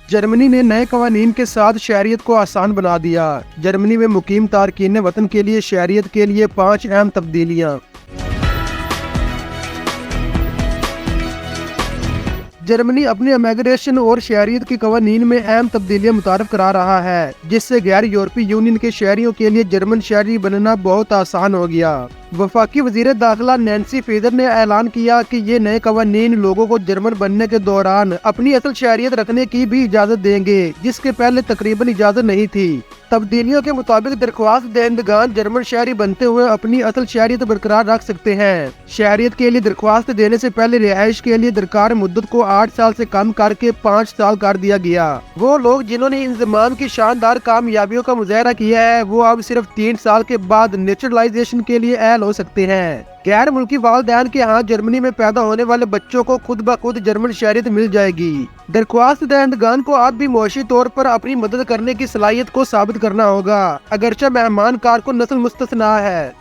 جرمنی نے نئے قوانین کے ساتھ شہریت کو آسان بنا دیا۔ جرمنی میں مقیم تارکین وطن کے لیے شہریت کے لیے 5 اہم تبدیلیاں۔ جرمنی اپنی امیگریشن اور شہریت کے قوانین میں اہم تبدیلیاں متعارف کرا رہا ہے، جس سے غیر یورپی یونین کے شہریوں کے لیے جرمن شہری بننا بہت آسان ہو گیا۔ وفاقی وزیر داخلہ نینسی فیزر نے اعلان کیا کہ یہ نئے قوانین لوگوں کو جرمن بننے کے دوران اپنی اصل شہریت رکھنے کی بھی اجازت دیں گے، جس کے پہلے تقریباً اجازت نہیں تھی۔ تبدیلیوں کے مطابق درخواست دہندگان جرمن شہری بنتے ہوئے اپنی اصل شہریت برقرار رکھ سکتے ہیں۔ شہریت کے لیے درخواست دینے سے پہلے رہائش کے لیے درکار مدت کو 8 سال سے کم کر کے 5 سال کر دیا گیا۔ وہ لوگ جنہوں نے انضمام کی شاندار کامیابیوں کا مظاہرہ کیا ہے، وہ اب صرف 3 سال کے بعد نیچرلائزیشن کے لیے اہل ہو سکتے ہیں۔ غیر ملکی والدین کے ہاں جرمنی میں پیدا ہونے والے بچوں کو خود بخود جرمن شہریت مل جائے گی۔ درخواست دہندگان کو اب بھی معاشی طور پر اپنی مدد کرنے کی صلاحیت کو ثابت کرنا ہوگا، اگرچہ مہمان کار کو نسل مستثنیٰ ہے۔